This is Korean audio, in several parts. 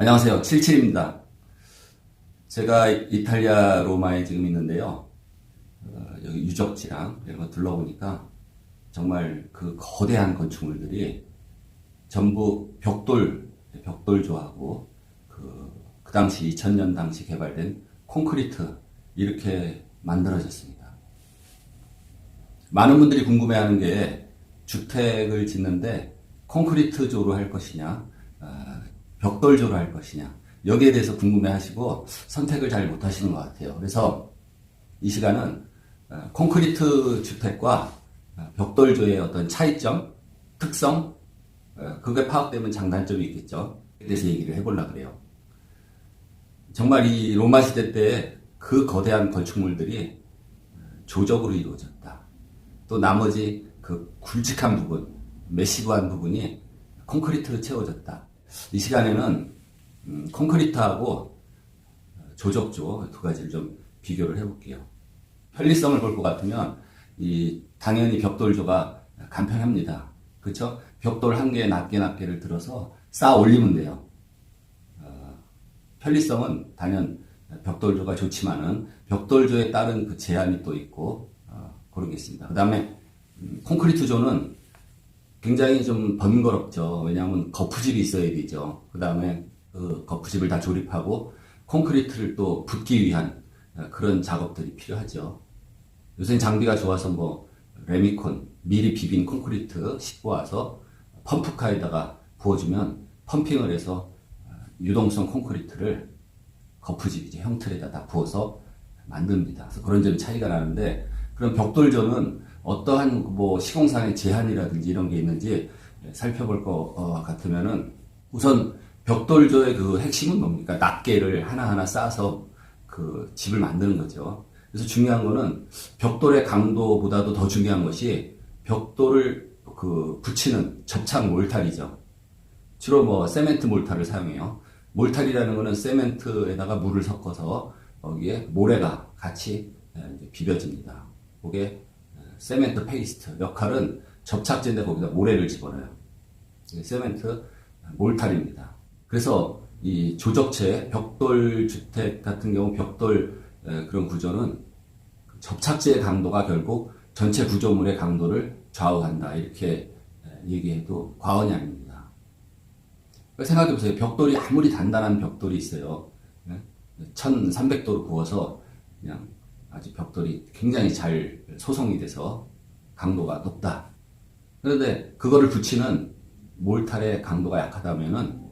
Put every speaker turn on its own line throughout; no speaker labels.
안녕하세요. 77입니다. 제가 이탈리아 로마에 지금 있는데요. 여기 유적지랑 이런 거 둘러보니까 정말 그 거대한 건축물들이 전부 벽돌조하고 그 당시 2000년 당시 개발된 콘크리트 이렇게 만들어졌습니다. 많은 분들이 궁금해하는 게 주택을 짓는데 콘크리트조로 할 것이냐, 벽돌조로 할 것이냐, 여기에 대해서 궁금해하시고 선택을 잘 못하시는 것 같아요. 그래서 이 시간은 콘크리트 주택과 벽돌조의 어떤 차이점, 특성, 그게 파악되면 장단점이 있겠죠. 그에 대해서 얘기를 해보려고 그래요. 정말 이 로마 시대 때 그 거대한 건축물들이 조적으로 이루어졌다. 또 나머지 그 굵직한 부분, 매시브한 부분이 콘크리트로 채워졌다. 이 시간에는 콘크리트하고 조적조 두 가지를 좀 비교를 해볼게요. 편리성을 볼 것 같으면 당연히 벽돌조가 간편합니다. 그렇죠? 벽돌 한 개 낱개를 들어서 쌓아 올리면 돼요. 편리성은 단연 벽돌조가 좋지만은 벽돌조에 따른 그 제한이 또 있고 그런 게 있습니다. 그 다음에 콘크리트조는 굉장히 좀 번거롭죠. 왜냐하면 거푸집이 있어야 되죠. 그 다음에 그 거푸집을 다 조립하고 콘크리트를 또 붓기 위한 그런 작업들이 필요하죠. 요새 장비가 좋아서 뭐 레미콘, 미리 비빈 콘크리트 싣고 와서 펌프카에다가 부어주면 펌핑을 해서 유동성 콘크리트를 거푸집 이제 형틀에다 다 부어서 만듭니다. 그래서 그런 점이 차이가 나는데, 그럼 벽돌조는 어떠한 뭐 시공상의 제한이라든지 이런 게 있는지 살펴볼 것 같으면은, 우선 벽돌조의 그 핵심은 뭡니까? 낱개를 하나하나 쌓아서 그 집을 만드는 거죠. 그래서 중요한 거는 벽돌의 강도보다도 더 중요한 것이 벽돌을 그 붙이는 접착 몰탈이죠. 주로 뭐 세멘트 몰탈을 사용해요. 몰탈이라는 거는 세멘트에다가 물을 섞어서 거기에 모래가 같이 비벼집니다. 그게 세멘트 페이스트 역할은 접착제인데 거기다 모래를 집어넣어요. 세멘트 몰탈입니다. 그래서 이 조적체, 벽돌 주택 같은 경우 벽돌 그런 구조는 접착제의 강도가 결국 전체 구조물의 강도를 좌우한다. 이렇게 얘기해도 과언이 아닙니다. 생각해보세요. 벽돌이 아무리 단단한 벽돌이 있어요. 1300도로 구워서 그냥 아주 벽돌이 굉장히 잘 소성이 돼서 강도가 높다. 그런데 그거를 붙이는 몰탈의 강도가 약하다면은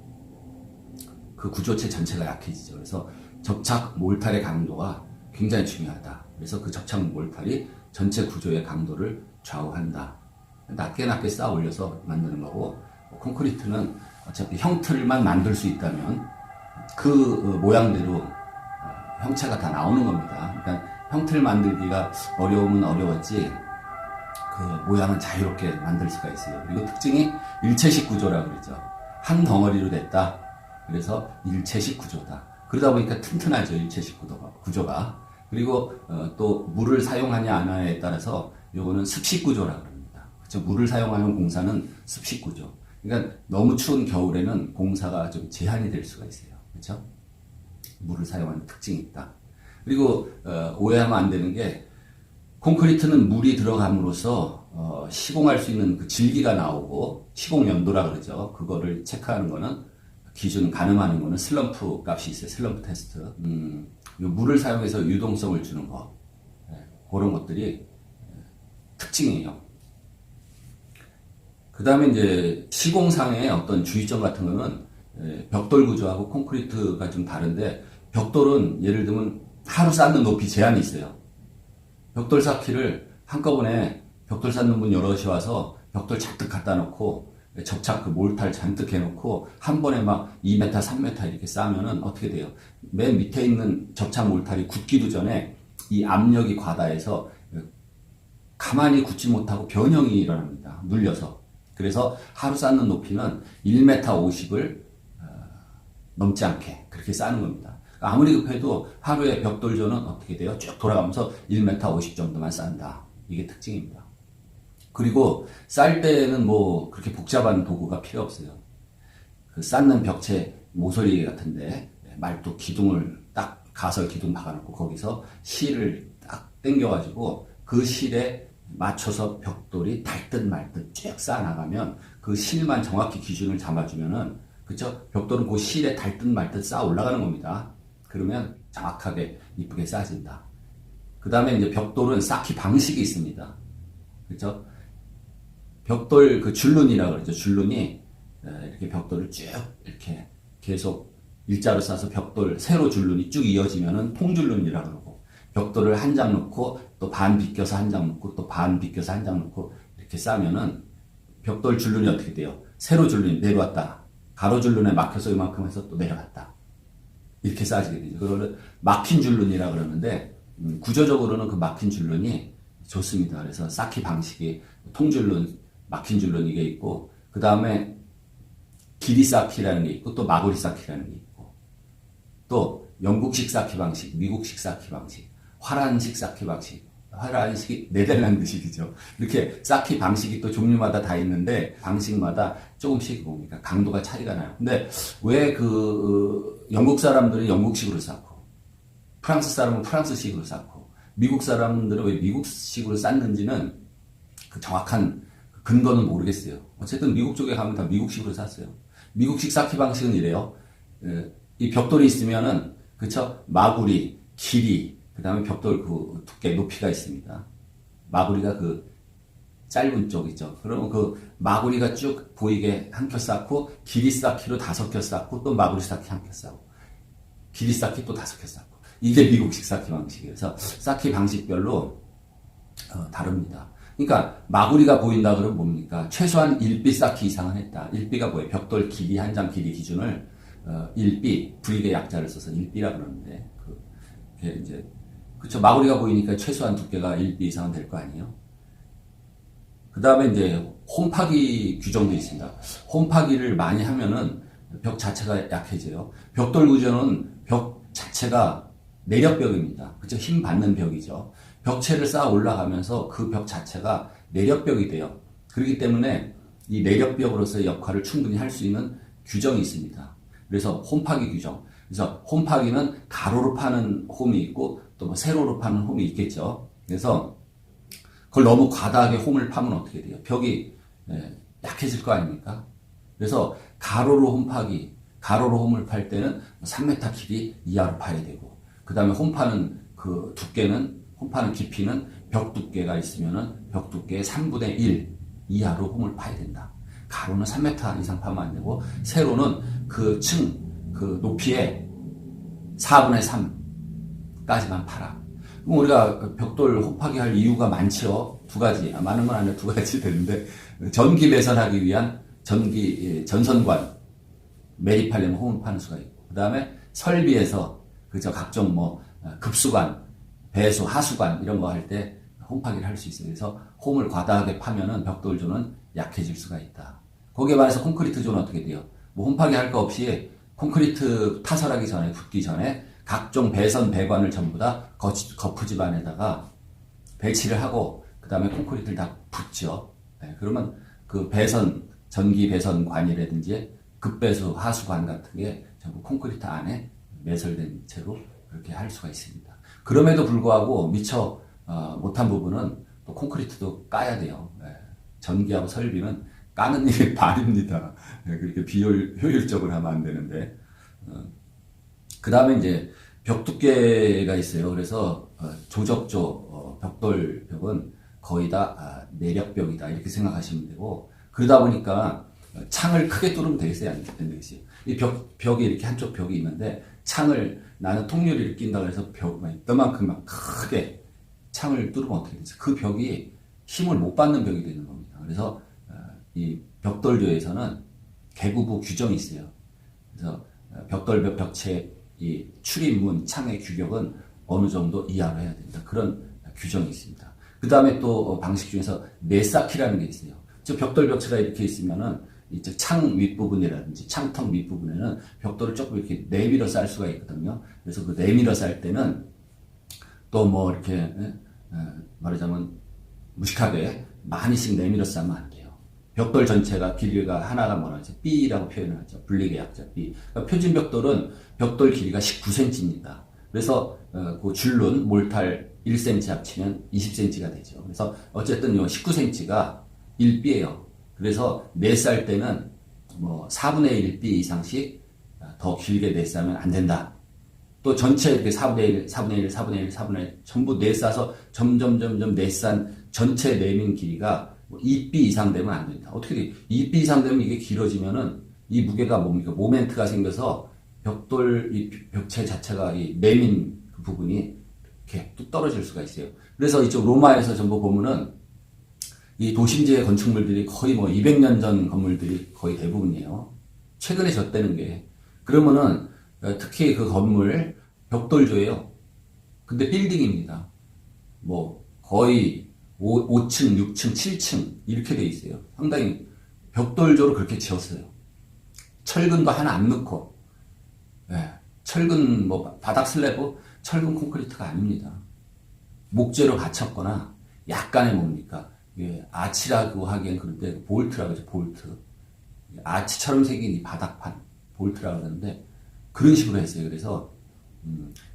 그 구조체 전체가 약해지죠. 그래서 접착 몰탈의 강도가 굉장히 중요하다. 그래서 그 접착 몰탈이 전체 구조의 강도를 좌우한다. 낮게 쌓아 올려서 만드는 거고, 콘크리트는 어차피 형틀만 만들 수 있다면 그 모양대로 형체가 다 나오는 겁니다. 그러니까 형틀 만들기가 어려우면 어려웠지 그 모양은 자유롭게 만들 수가 있어요. 그리고 특징이 일체식 구조라고 그러죠. 한 덩어리로 됐다. 그래서 일체식 구조다. 그러다 보니까 튼튼하죠. 일체식 구조가. 그리고 또 물을 사용하냐 안 하냐에 따라서 요거는 습식 구조라고 합니다. 그렇죠? 물을 사용하는 공사는 습식 구조. 그러니까 너무 추운 겨울에는 공사가 좀 제한이 될 수가 있어요. 그렇죠? 물을 사용하는 특징이 있다. 그리고 오해하면 안 되는 게, 콘크리트는 물이 들어감으로써 시공할 수 있는 그 질기가 나오고, 시공 연도라 그러죠. 그거를 체크하는 거는, 기준 가늠하는 거는 슬럼프 값이 있어요. 슬럼프 테스트. 물을 사용해서 유동성을 주는 거, 그런 것들이 특징이에요. 그 다음에 이제 시공상의 어떤 주의점 같은 거는 벽돌 구조하고 콘크리트가 좀 다른데, 벽돌은 예를 들면 하루 쌓는 높이 제한이 있어요. 벽돌 쌓기를 한꺼번에 벽돌 쌓는 분 여럿이 와서 벽돌 잔뜩 갖다 놓고 접착 그 몰탈 잔뜩 해놓고 한 번에 막 2m, 3m 이렇게 쌓으면은 어떻게 돼요? 맨 밑에 있는 접착 몰탈이 굳기도 전에 이 압력이 과다해서 가만히 굳지 못하고 변형이 일어납니다. 눌려서. 그래서 하루 쌓는 높이는 1m 50을 넘지 않게 그렇게 쌓는 겁니다. 아무리 급해도 하루에 벽돌조는 어떻게 돼요? 쭉 돌아가면서 1m 50 정도만 쌓는다. 이게 특징입니다. 그리고 쌀 때는 뭐 그렇게 복잡한 도구가 필요 없어요. 그 쌓는 벽체 모서리 같은데 말뚝 기둥을 딱 가설 기둥 박아놓고 거기서 실을 딱 당겨가지고 그 실에 맞춰서 벽돌이 닳듯 말듯 쭉 쌓아나가면 그 실만 정확히 기준을 잡아주면은 그쵸? 벽돌은 그 실에 닳듯 말듯 쌓아 올라가는 겁니다. 그러면 정확하게 이쁘게 쌓아진다. 그 다음에 이제 벽돌은 쌓기 방식이 있습니다. 그쵸? 벽돌 그 줄눈이라고 그러죠. 줄눈이 이렇게 벽돌을 쭉 이렇게 계속 일자로 쌓아서 벽돌 세로 줄눈이 쭉 이어지면은 통줄눈이라고 그러고, 벽돌을 한 장 놓고 또 반 비껴서 한 장 놓고 또 반 비껴서 한 장 놓고 이렇게 쌓으면은 벽돌 줄눈이 어떻게 돼요? 세로 줄눈이 내려왔다. 가로 줄눈에 막혀서 이만큼 해서 또 내려갔다. 이렇게 쌓아지게 되죠. 그거를 막힌 줄눈이라고 그러는데 구조적으로는 그 막힌 줄눈이 좋습니다. 그래서 쌓기 방식이 통줄눈, 막힌 줄눈 이게 있고, 그 다음에 길이 쌓기라는 게 있고 또 마구리 쌓기라는 게 있고, 또 영국식 쌓기 방식, 미국식 쌓기 방식, 화란식 쌓기 방식, 화란식이 네덜란드식이죠. 이렇게 쌓기 방식이 또 종류마다 다 있는데 방식마다 조금씩 뭡니까 강도가 차이가 나요. 근데 왜 그 영국 사람들은 영국식으로 쌓고, 프랑스 사람은 프랑스식으로 쌓고, 미국 사람들은 왜 미국식으로 쌓는지는 그 정확한 근거는 모르겠어요. 어쨌든 미국 쪽에 가면 다 미국식으로 쌓았어요. 미국식 쌓기 방식은 이래요. 이 벽돌이 있으면은, 그쵸? 마구리, 길이, 그 다음에 벽돌 그 두께, 높이가 있습니다. 마구리가 그 짧은 쪽 있죠. 그러면 그 마구리가 쭉 보이게 한 켜 쌓고, 길이 쌓기로 5켜 쌓고, 또 마구리 쌓기 한 켜 쌓고, 길이 쌓기 또 5켜 쌓고. 이게 미국식 쌓기 방식이에요. 그래서 쌓기 방식별로 다릅니다. 그러니까 마구리가 보인다 그러면 뭡니까? 최소한 1비 쌓기 이상은 했다. 1비가 뭐예요? 벽돌 길이, 한 장 길이 기준을 1비, 불익의 약자를 써서 1비라 그러는데, 그게 이제 그쵸? 마구리가 보이니까 최소한 두께가 1비 이상은 될 거 아니에요? 그 다음에 이제 홈파기 규정도 있습니다. 홈파기를 많이 하면은 벽 자체가 약해져요. 벽돌 구조는 벽 자체가 내력벽입니다. 그쵸? 힘 받는 벽이죠. 벽체를 쌓아 올라가면서 그 벽 자체가 내력벽이 돼요. 그렇기 때문에 이 내력벽으로서의 역할을 충분히 할 수 있는 규정이 있습니다. 그래서 홈파기 규정. 그래서 홈파기는 가로로 파는 홈이 있고 또 뭐 세로로 파는 홈이 있겠죠. 그래서 그걸 너무 과다하게 홈을 파면 어떻게 돼요? 벽이 약해질 거 아닙니까? 그래서 가로로 홈파기, 가로로 홈을 팔 때는 3m 길이 이하로 파야 되고, 그 다음에 홈 파는 그 두께는, 홈 파는 깊이는 벽 두께가 있으면은 벽 두께의 3분의 1 이하로 홈을 파야 된다. 가로는 3m 이상 파면 안 되고, 세로는 그 층, 그 높이의 4분의 3까지만 팔아. 그럼 우리가 벽돌 홈파기 할 이유가 많죠. 두 가지. 많은 건 아니라 두 가지 되는데, 전기 배선하기 위한 전선관 매립하려면 홈을 파는 수가 있고, 그 다음에 설비에서 그저 각종 뭐 급수관, 배수, 하수관 이런 거 할 때 홈파기를 할 수 있어요. 그래서 홈을 과다하게 파면은 벽돌조는 약해질 수가 있다. 거기에 반해서 콘크리트조는 어떻게 돼요? 뭐 홈파기 할 거 없이 콘크리트 타설하기 전에, 붙기 전에 각종 배선, 배관을 전부 다 거푸집 안에다가 배치를 하고 그 다음에 콘크리트를 다 붙죠. 네, 그러면 그 배선, 전기 배선관이라든지 급배수, 하수관 같은 게 전부 콘크리트 안에 매설된 채로 그렇게 할 수가 있습니다. 그럼에도 불구하고 미처 못한 부분은 또 콘크리트도 까야 돼요. 네, 전기하고 설비는 까는 일이 반입니다. 네, 그렇게 효율적으로 하면 안 되는데. 그 다음에 이제 벽 두께가 있어요. 그래서 조적조 벽돌 벽은 거의 다 내력벽이다 이렇게 생각하시면 되고, 그러다 보니까 창을 크게 뚫으면 되겠어요? 안 되겠어요? 이 벽이 이렇게 한쪽 벽이 있는데 창을 나는 통유리를 낀다 그래서 이만큼 막 크게 창을 뚫으면 어떻게 되죠? 그 벽이 힘을 못 받는 벽이 되는 겁니다. 그래서 이 벽돌조에서는 개구부 규정이 있어요. 그래서 벽돌 벽체 이 출입문 창의 규격은 어느 정도 이하로 해야 된다. 그런 규정이 있습니다. 그 다음에 또 방식 중에서 내쌓기라는 게 있어요. 저 벽돌 벽체가 이렇게 있으면은 이쪽 창 윗부분이라든지 창턱 밑부분에는 벽돌을 조금 이렇게 내밀어 쌓을 수가 있거든요. 그래서 그 내밀어 쌓을 때는 또 뭐 이렇게 말하자면 무식하게 많이씩 내밀어 쌓으면 안 돼요. 벽돌 전체가 길이가 하나가 뭐라죠? B라고 표현을 하죠. 분리계 약자 B. 그러니까 표준 벽돌은 벽돌 길이가 19cm입니다. 그래서 그 줄눈 몰탈 1cm 합치면 20cm가 되죠. 그래서 어쨌든 요 19cm가 1B예요. 그래서 내쌀 때는 뭐 4분의 1B 이상씩 더 길게 내싸면 안 된다. 또 전체 이렇게 4분의 1, 4분의 1, 4분의 1, 4분의 1 전부 내싸서 점점 내싼 전체 내민 길이가 2B 이상 되면 안 된다. 어떻게 돼? 2B 이상 되면 이게 길어지면은 이 무게가 뭡니까? 모멘트가 생겨서 벽돌 이 벽체 자체가 이 내민 그 부분이 이렇게 뚝 떨어질 수가 있어요. 그래서 이쪽 로마에서 전부 보면은 이 도심지의 건축물들이 거의 뭐 200년 전 건물들이 거의 대부분이에요. 최근에 졌다는 게. 그러면은 특히 그 건물 벽돌조예요. 근데 빌딩입니다. 뭐 거의 5층, 6층, 7층 이렇게 돼 있어요. 상당히 벽돌조로 그렇게 지었어요. 철근도 하나 안 넣고, 예, 철근 뭐 바닥 슬래브 철근 콘크리트가 아닙니다. 목재로 받쳤거나 약간의 뭡니까? 예, 아치라고 하기엔 그런데 볼트라고 하죠. 볼트. 아치처럼 생긴 이 바닥판 볼트라고 하는데 그런 식으로 했어요. 그래서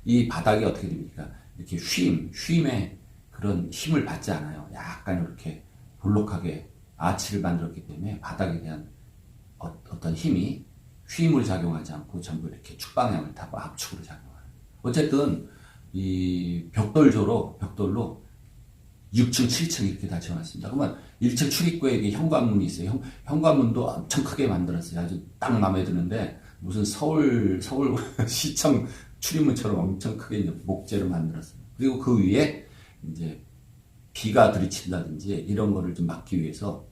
이 바닥이 어떻게 됩니까? 이렇게 쉼에 그런 힘을 받지 않아요. 약간 이렇게 볼록하게 아치를 만들었기 때문에 바닥에 대한 어떤 힘이 쉼으로 작용하지 않고 전부 이렇게 축방향을 타고 압축으로 작용하는. 어쨌든 이 벽돌로 6층, 7층 이렇게 다 지어놨습니다. 그러면 1층 출입구에 이게 현관문이 있어요. 현관문도 엄청 크게 만들었어요. 아주 딱 마음에 드는데 무슨 서울 시청 출입문처럼 엄청 크게 이제 목재로 만들었어요. 그리고 그 위에 이제 비가 들이친다든지 이런 거를 좀 막기 위해서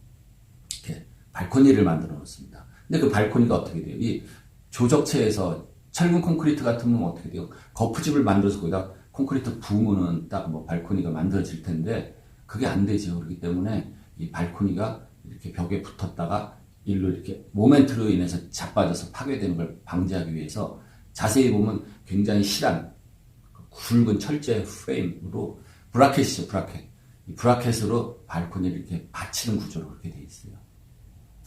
이렇게 발코니를 만들어 놓습니다. 근데 그 발코니가 어떻게 돼요? 이 조적체에서 철근 콘크리트 같으면 어떻게 돼요? 거푸집을 만들어서 거기다 콘크리트 부으면은 딱 뭐 발코니가 만들어질 텐데 그게 안 되죠. 그렇기 때문에 이 발코니가 이렇게 벽에 붙었다가 일로 이렇게 모멘트로 인해서 자빠져서 파괴되는 걸 방지하기 위해서 자세히 보면 굉장히 실한 굵은 철제 프레임으로 브라켓이죠. 이 브라켓으로 발코니를 이렇게 받치는 구조로 그렇게 돼 있어요.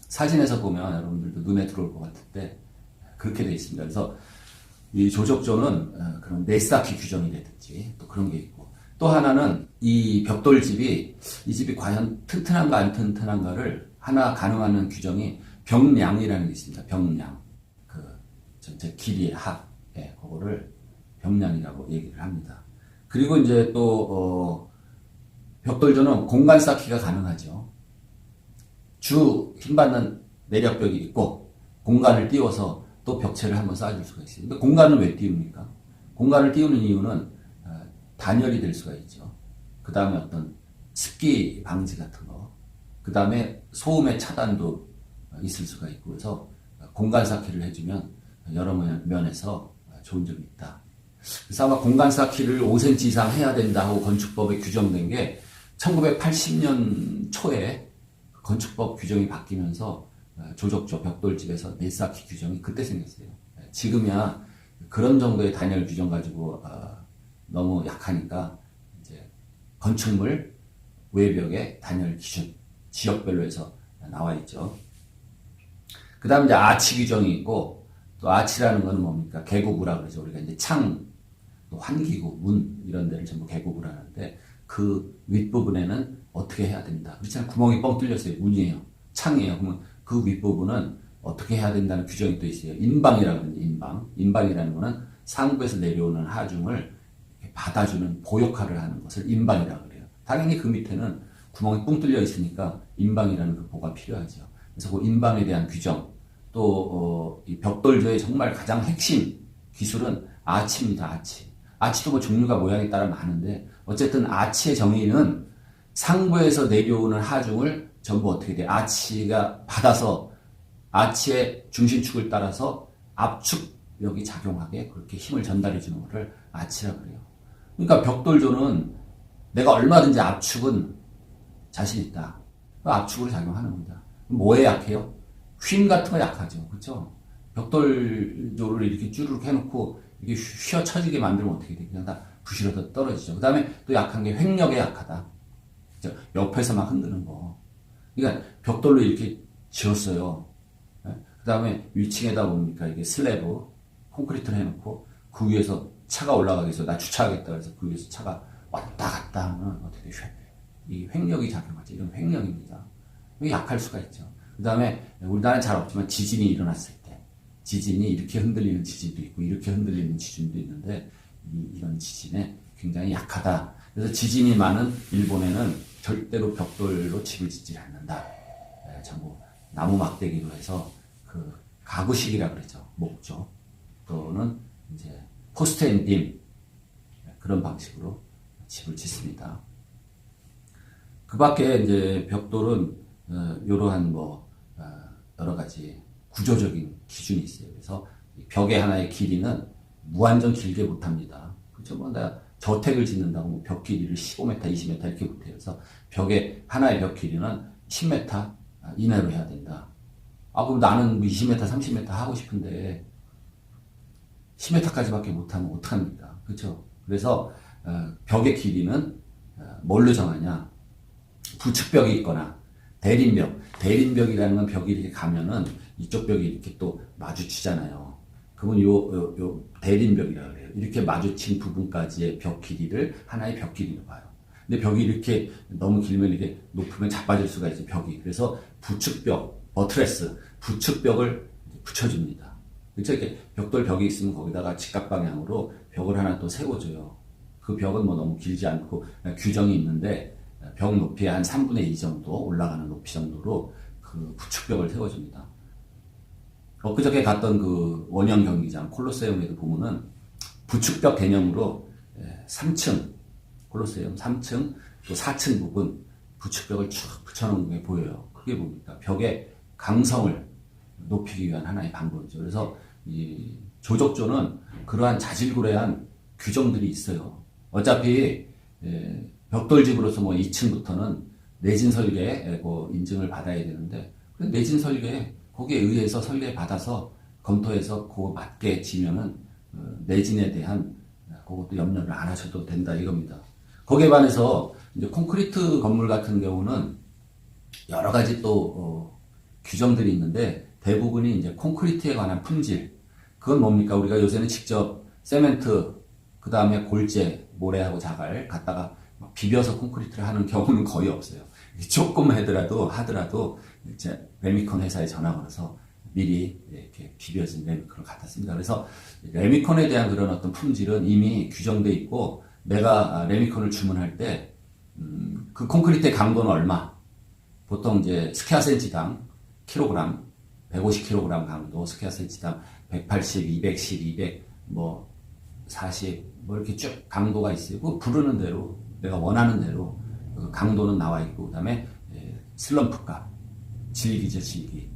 사진에서 보면 여러분들도 눈에 들어올 것 같은데 그렇게 돼 있습니다. 그래서 이 조적조는 그런 네스타키 규정이라든지 또 그런 게 있고 또 하나는 이 벽돌집이 이 집이 과연 튼튼한가 안 튼튼한가를 하나 가늠하는 규정이 벽량이라는 게 있습니다. 벽량. 그 전체 길이의 합. 예, 그거를 벽량이라고 얘기를 합니다. 그리고 이제 또 벽돌조는 공간 쌓기가 가능하죠. 주 힘받는 내력벽이 있고 공간을 띄워서 또 벽체를 한번 쌓아줄 수가 있어요. 근데 공간을 왜 띄웁니까? 공간을 띄우는 이유는 단열이 될 수가 있죠. 그 다음에 어떤 습기 방지 같은 거, 그 다음에 소음의 차단도 있을 수가 있고 그래서 공간 쌓기를 해주면 여러 면에서 좋은 점이 있다. 그래서 아마 공간 쌓기를 5cm 이상 해야 된다 하고 건축법에 규정된 게 1980년 초에 건축법 규정이 바뀌면서 조적조 벽돌집에서 내쌓기 규정이 그때 생겼어요. 지금이야 그런 정도의 단열 규정 가지고 너무 약하니까 이제 건축물 외벽의 단열 기준 지역별로 해서 나와 있죠. 그 다음에 이제 아치 규정이 있고 또 아치라는 건 뭡니까? 개구구라 그러죠. 우리가 이제 창, 또 환기구, 문 이런 데를 전부 개구구라 하는데 그 윗부분에는 어떻게 해야 된다. 그렇잖아요. 구멍이 뻥 뚫렸어요. 문이에요. 창이에요. 그러면 그 윗부분은 어떻게 해야 된다는 규정이 또 있어요. 인방이라고 하는데 인방. 인방이라는 거는 상부에서 내려오는 하중을 받아주는 보역할을 하는 것을 인방이라고 그래요. 당연히 그 밑에는 구멍이 뻥 뚫려 있으니까 인방이라는 그 보가 필요하죠. 그래서 그 인방에 대한 규정, 또 이 벽돌조의 정말 가장 핵심 기술은 아치입니다. 아치. 아치도 뭐 종류가 모양에 따라 많은데 어쨌든 아치의 정의는 상부에서 내려오는 하중을 전부 어떻게 돼? 아치가 받아서 아치의 중심축을 따라서 압축력이 작용하게 그렇게 힘을 전달해 주는 것을 아치라고 그래요. 그러니까 벽돌조는 내가 얼마든지 압축은 자신 있다. 압축으로 작용하는 겁니다. 뭐에 약해요? 휨 같은 거 약하죠. 그렇죠? 벽돌조를 이렇게 쭈르륵 해놓고 이게 휘어 쳐지게 만들면 어떻게 돼? 그냥 다 부실어서 떨어지죠. 그 다음에 또 약한 게 횡력에 약하다. 옆에서 막 흔드는 거. 그러니까 벽돌로 이렇게 지었어요. 그 다음에 위층에다 뭡니까? 이게 슬래브, 콘크리트를 해놓고 그 위에서 차가 올라가기 위해서 나 주차하겠다 그래서 그 위에서 차가 왔다 갔다 하면 어떻게 이 횡력이 작용하죠. 이런 횡력입니다. 이게 약할 수가 있죠. 그 다음에 우리나라는 잘 없지만 지진이 일어났을 때 지진이 이렇게 흔들리는 지진도 있고 이렇게 흔들리는 지진도 있는데 이런 지진에 굉장히 약하다. 그래서 지진이 많은 일본에는 절대로 벽돌로 집을 짓지 않는다. 전부 나무 막대기로 해서 그 가구식이라 그러죠. 목조 또는 이제 포스트 앤 빔 그런 방식으로 집을 짓습니다. 그 밖에 이제 벽돌은 이러한 여러 가지 구조적인 기준이 있어요. 그래서 벽의 하나의 길이는 무한정 길게 못합니다. 그렇죠? 내가 저택을 짓는다고 벽 길이를 15m, 20m 이렇게 못해요. 그래서 하나의 벽 길이는 10m 이내로 해야 된다. 그럼 나는 20m, 30m 하고 싶은데 10m까지밖에 못하면 어떡합니까? 그렇죠? 그래서 벽의 길이는 뭘로 정하냐? 부측벽이 있거나 대림벽이라는 건 벽이 이렇게 가면은 이쪽 벽이 이렇게 또 마주치잖아요. 그러면 요 대림벽이라고 그래요. 이렇게 마주친 부분까지의 벽 길이를 하나의 벽 길이로 봐요. 근데 벽이 이렇게 너무 길면 이렇게 높으면 자빠질 수가 있죠, 벽이. 그래서 부측벽, 버트레스, 부측벽을 붙여줍니다. 그렇죠? 이렇게 벽돌 벽이 있으면 거기다가 직각 방향으로 벽을 하나 또 세워줘요. 그 벽은 너무 길지 않고 규정이 있는데 벽 높이 한 3분의 2 정도 올라가는 높이 정도로 그 부측벽을 세워줍니다. 엊그저께 갔던 그 원형 경기장 콜로세움에도 보면은 부측벽 개념으로 3층 콜로세움 3층 또 4층 부분 부측벽을 쭉 붙여놓은 게 보여요. 그게 뭡니까? 벽의 강성을 높이기 위한 하나의 방법이죠. 그래서 이 조적조는 그러한 자질구레한 규정들이 있어요. 어차피 벽돌집으로서 2층부터는 내진 설계 인증을 받아야 되는데 내진 설계 거기에 의해서 설계 받아서 검토해서 그거 맞게 지면은 내진에 대한 그것도 염려를 안 하셔도 된다 이겁니다. 거기에 반해서 이제 콘크리트 건물 같은 경우는 여러 가지 또 규정들이 있는데 대부분이 이제 콘크리트에 관한 품질. 그건 뭡니까? 우리가 요새는 직접 세멘트 그 다음에 골재, 모래하고 자갈 갖다가 비벼서 콘크리트를 하는 경우는 거의 없어요. 조금 하더라도 이제 레미콘 회사에 전화 걸어서 미리 이렇게 비벼진 레미콘을 갖다 씁니다. 그래서 레미콘에 대한 그런 어떤 품질은 이미 규정돼 있고 내가 레미콘을 주문할 때 그 콘크리트의 강도는 얼마? 보통 이제 스퀘어 센치당 킬로그램 150kg 강도 스퀘어 센치당 180, 210, 200 40 이렇게 쭉 강도가 있어요. 그 부르는 대로 내가 원하는 대로 그 강도는 나와 있고 그다음에 슬럼프 값 질기죠 질기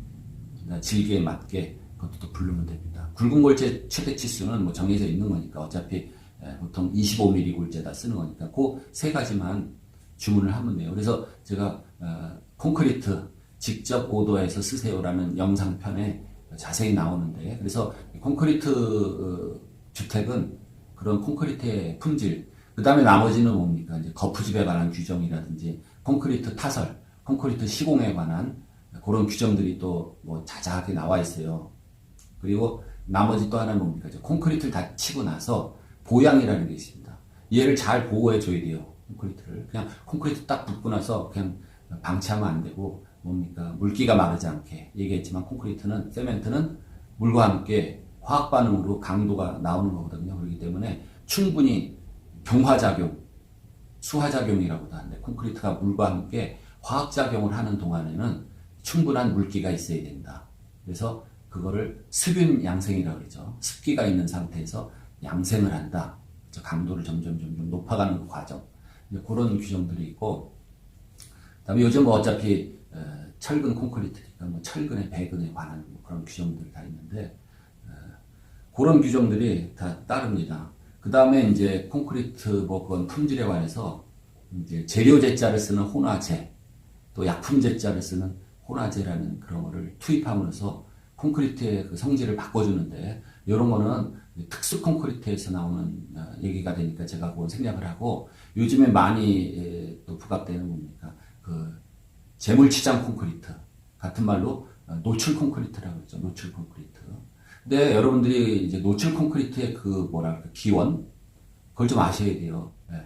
질기에 맞게 그것도 또 부르면 됩니다. 굵은 골재 최대 치수는 정해져 있는 거니까 어차피 보통 25mm 골재다 쓰는 거니까 그 세 가지만 주문을 하면 돼요. 그래서 제가 콘크리트 직접 오더해서 쓰세요라는 영상편에 자세히 나오는데 그래서 콘크리트 주택은 그런 콘크리트의 품질 그 다음에 나머지는 뭡니까? 이제 거푸집에 관한 규정이라든지 콘크리트 타설, 콘크리트 시공에 관한 그런 규정들이 또 자세하게 나와 있어요. 그리고 나머지 또 하나는 뭡니까? 이제 콘크리트를 다 치고 나서 보양이라는 게 있습니다. 얘를 잘 보호해 줘야 돼요. 콘크리트를. 그냥 콘크리트 딱 붙고 나서 그냥 방치하면 안 되고 뭡니까? 물기가 마르지 않게 얘기했지만 콘크리트는 세멘트는 물과 함께 화학 반응으로 강도가 나오는 거거든요. 그렇기 때문에 충분히 경화작용, 수화작용이라고도 하는데 콘크리트가 물과 함께 화학작용을 하는 동안에는 충분한 물기가 있어야 된다. 그래서 그거를 습윤 양생이라고 그러죠. 습기가 있는 상태에서 양생을 한다. 강도를 점점 높아가는 그 과정. 그런 규정들이 있고 그다음에 요즘 어차피 철근 콘크리트니까 철근의 배근에 관한 그런 규정들이 다 있는데 그런 규정들이 다 따릅니다. 그 다음에 이제 콘크리트 그건 품질에 관해서 이제 재료제자를 쓰는 혼화제, 또 약품제자를 쓰는 혼화제라는 그런 거를 투입함으로써 콘크리트의 그 성질을 바꿔주는데 이런 거는 특수 콘크리트에서 나오는 얘기가 되니까 제가 그건 생략을 하고 요즘에 많이 또 부각되는 겁니까? 그 재물치장 콘크리트, 같은 말로 노출 콘크리트라고 그러죠. 노출 콘크리트. 근데 여러분들이 이제 노출 콘크리트의 그 뭐랄까 기원, 그걸 좀 아셔야 돼요. 네.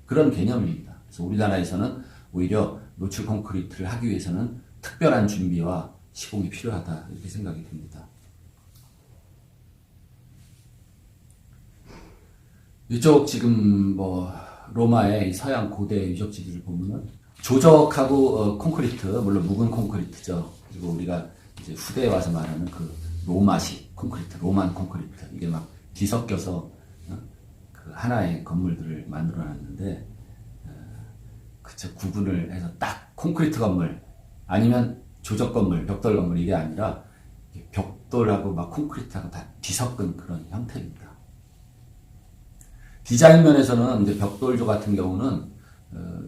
그런 개념입니다. 그래서 우리나라에서는 오히려 노출 콘크리트를 하기 위해서는 특별한 준비와 시공이 필요하다, 이렇게 생각이 듭니다. 이쪽 지금 뭐 로마의 서양 고대 유적지들을 보면은 조적하고 콘크리트, 물론 묵은 콘크리트죠. 그리고 우리가 이제 후대에 와서 말하는 그 로마식 콘크리트, 로만 콘크리트, 이게 막 뒤섞여서 그 하나의 건물들을 만들어놨는데, 그쵸, 구분을 해서 딱 콘크리트 건물 아니면 조적 건물, 벽돌 건물, 이게 아니라 벽돌하고 막 콘크리트하고 다 뒤섞은 그런 형태입니다. 디자인 면에서는 이제 벽돌조 같은 경우는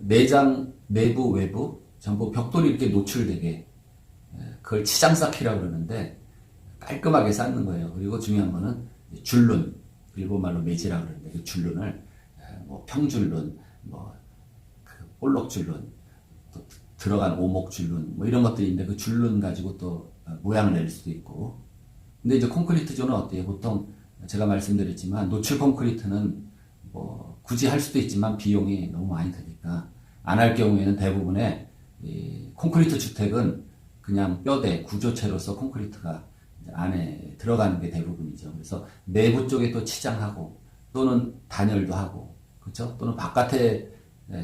내장, 내부, 외부 전부 벽돌이 이렇게 노출되게, 그걸 치장 쌓기라고 그러는데 깔끔하게 쌓는 거예요. 그리고 중요한 거는 줄눈, 일본 말로 매지라고 그러는데 그 줄눈을 뭐 평줄눈, 뭐 그 볼록줄눈, 또 들어간 오목줄눈, 뭐 이런 것들이 있는데 그 줄눈 가지고 또 모양을 낼 수도 있고. 근데 이제 콘크리트조는 어때요? 보통 제가 말씀드렸지만 노출 콘크리트는 뭐 굳이 할 수도 있지만 비용이 너무 많이 드니까 안 할 경우에는 대부분의 이 콘크리트 주택은 그냥 뼈대 구조체로서 콘크리트가 안에 들어가는 게 대부분이죠. 그래서 내부 쪽에 또 치장하고 또는 단열도 하고, 그렇죠? 또는 바깥에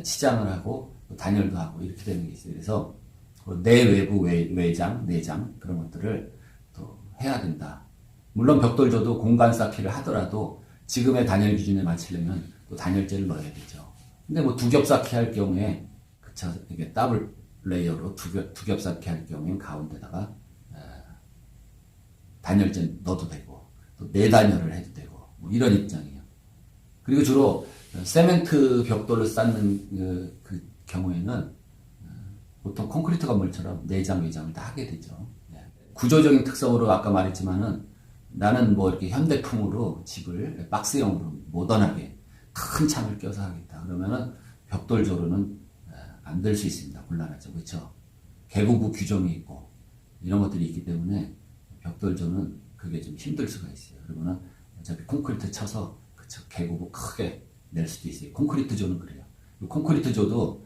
치장을 하고 또 단열도 하고 이렇게 되는 게 있어요. 그래서 내외부 외장, 내장 그런 것들을 또 해야 된다. 물론 벽돌조도 공간 쌓기를 하더라도 지금의 단열 기준에 맞추려면 또 단열재를 넣어야 되죠. 근데 뭐 두 겹 쌓기 할 경우에, 그쵸, 이게 더블 레이어로 두 겹 쌓기 할 경우엔 가운데다가 단열재 넣어도 되고 또 내단열을 해도 되고 뭐 이런 입장이에요. 그리고 주로 세멘트 벽돌을 쌓는 그 경우에는 보통 콘크리트 건물처럼 내장, 외장을 다 하게 되죠. 구조적인 특성으로 아까 말했지만은 나는 뭐 이렇게 현대풍으로 집을 박스형으로 모던하게 큰 창을 껴서 하겠다. 그러면은 벽돌조로는 안 될 수 있습니다. 곤란하죠. 그렇죠? 개고부 규정이 있고 이런 것들이 있기 때문에 벽돌조는 그게 좀 힘들 수가 있어요. 그러면은 어차피 콘크리트 쳐서 그쵸, 개고부 크게 낼 수도 있어요. 콘크리트조는 그래요. 콘크리트조도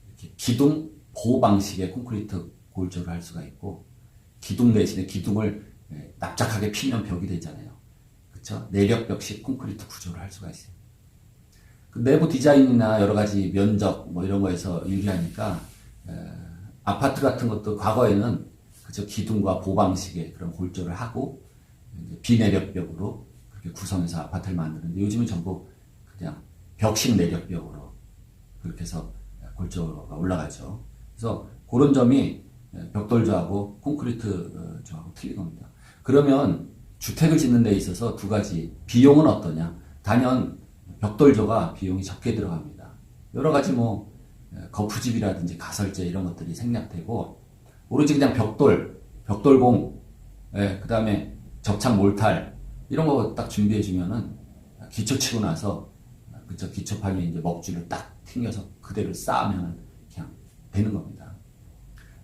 이렇게 기둥 보호 방식의 콘크리트 골조를 할 수가 있고, 기둥 대신에 기둥을 납작하게 피면 벽이 되잖아요. 그쵸? 내력벽식 콘크리트 구조를 할 수가 있어요. 그 내부 디자인이나 여러 가지 면적 뭐 이런 거에서 유리하니까 아파트 같은 것도 과거에는 그쵸, 기둥과 보호 방식의 그런 골조를 하고 이제 비내력벽으로 그렇게 구성해서 아파트를 만드는데, 요즘은 전부 그냥 벽식 내력벽으로 그렇게 해서 골조가 올라가죠. 그래서 그런 점이 벽돌조하고 콘크리트조하고 틀린 겁니다. 그러면 주택을 짓는 데 있어서 두 가지, 비용은 어떠냐? 단연 벽돌조가 비용이 적게 들어갑니다. 여러 가지 뭐 거푸집이라든지 가설재 이런 것들이 생략되고 오로지 그냥 벽돌공, 그 다음에 접착 몰탈 이런 거 딱 준비해 주면은 기초 치고 나서 그쵸, 기초판에 이제 먹줄을 딱 튕겨서 그대로 쌓으면 그냥 되는 겁니다.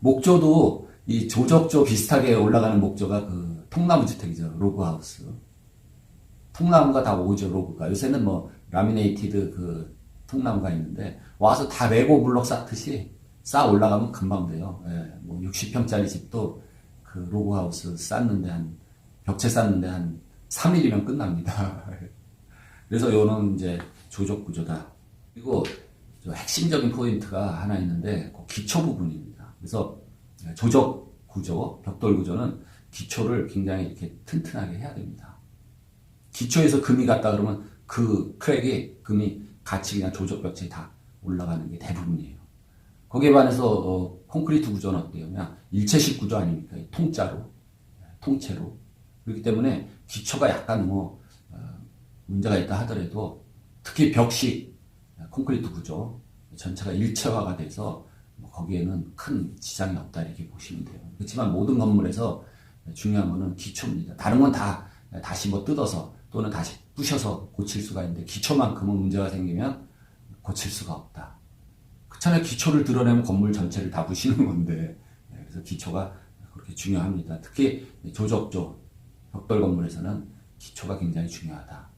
목조도 이 조적조 비슷하게 올라가는 목조가 그 통나무 주택이죠. 로그하우스. 통나무가 다 오죠, 로그가. 요새는 뭐 라미네이티드 그 통나무가 있는데 와서 다 레고 블록 쌓듯이 쌓아 올라가면 금방 돼요. 뭐 60평짜리 집도 그 로그하우스 쌓는데 벽체 쌓는데 한 3일이면 끝납니다. 그래서 요는 이제 조적 구조다. 그리고 핵심적인 포인트가 하나 있는데 그 기초 부분입니다. 그래서 조적 구조, 벽돌 구조는 기초를 굉장히 이렇게 튼튼하게 해야 됩니다. 기초에서 금이 갔다 그러면 그 크랙이 금이 같이 그냥 조적 벽체에 다 올라가는 게 대부분이에요. 거기에 반해서 콘크리트 구조는 어때요? 그냥 일체식 구조 아닙니까? 통째로. 그렇기 때문에 기초가 약간 뭐 문제가 있다 하더라도 특히 벽식 콘크리트 구조 전체가 일체화가 돼서 거기에는 큰 지장이 없다 이렇게 보시면 돼요. 그렇지만 모든 건물에서 중요한 거는 기초입니다. 다른 건 다 다시 뭐 뜯어서 또는 다시 부셔서 고칠 수가 있는데 기초만큼은 문제가 생기면 고칠 수가 없다. 그렇잖아요. 기초를 드러내면 건물 전체를 다 부시는 건데. 그래서 기초가 그렇게 중요합니다. 특히 조적조, 벽돌 건물에서는 기초가 굉장히 중요하다.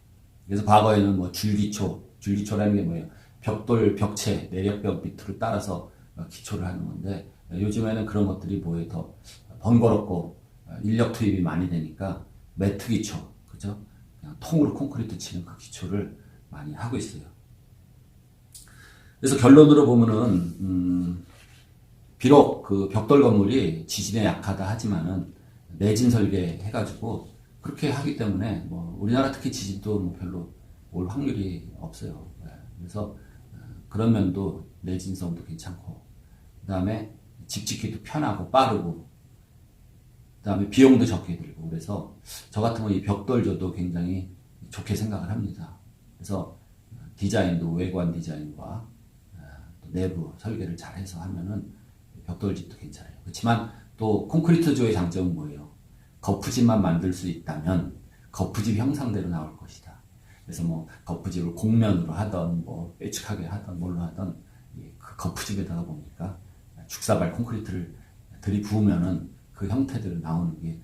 그래서 과거에는 뭐 줄기초라는 게 뭐예요? 벽돌, 벽체, 내력벽 밑으로 따라서 기초를 하는 건데, 요즘에는 그런 것들이 뭐예요? 더 번거롭고 인력 투입이 많이 되니까 매트 기초, 그죠? 그냥 통으로 콘크리트 치는 그 기초를 많이 하고 있어요. 그래서 결론으로 보면은 비록 그 벽돌 건물이 지진에 약하다 하지만은 내진 설계 해가지고 그렇게 하기 때문에 뭐 우리나라 특히 지진도 뭐 별로 올 확률이 없어요. 그래서 그런 면도 내진성도 괜찮고, 그 다음에 집 짓기도 편하고 빠르고, 그 다음에 비용도 적게 들고, 그래서 저 같은 거 이 벽돌조도 굉장히 좋게 생각을 합니다. 그래서 디자인도 외관 디자인과 또 내부 설계를 잘해서 하면은 벽돌집도 괜찮아요. 그렇지만 또 콘크리트조의 장점은 뭐예요? 거푸집만 만들 수 있다면 거푸집 형상대로 나올 것이다. 그래서 뭐 거푸집을 곡면으로 하던 뭐 빼축하게 하던 뭘로 하던 그 거푸집에다가 보니까 죽사발 콘크리트를 들이부으면은 그 형태대로 나오는 게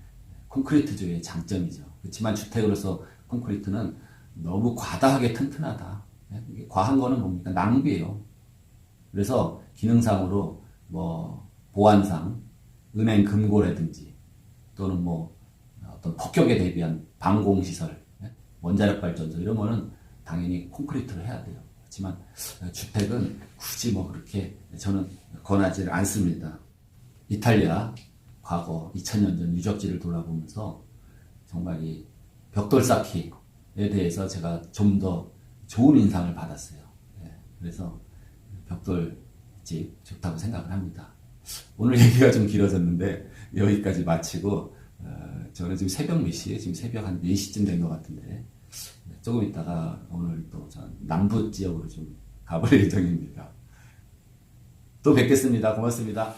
콘크리트조의 장점이죠. 그렇지만 주택으로서 콘크리트는 너무 과다하게 튼튼하다. 이게 과한 거는 뭡니까? 낭비예요. 그래서 기능상으로 뭐 보안상 은행 금고라든지 또는 뭐 어떤 폭격에 대비한 방공시설, 원자력 발전소 이런 거는 당연히 콘크리트로 해야 돼요. 하지만 주택은 굳이 뭐 그렇게 저는 권하지 않습니다. 이탈리아 과거 2000년 전 유적지를 돌아보면서 정말 이 벽돌 쌓기에 대해서 제가 좀 더 좋은 인상을 받았어요. 그래서 벽돌집 좋다고 생각을 합니다. 오늘 얘기가 좀 길어졌는데 여기까지 마치고, 저는 지금 새벽 몇 시에? 지금 새벽 한 4시쯤 된 것 같은데 조금 있다가 오늘 또 남부 지역으로 좀 가볼 예정입니다. 또 뵙겠습니다. 고맙습니다.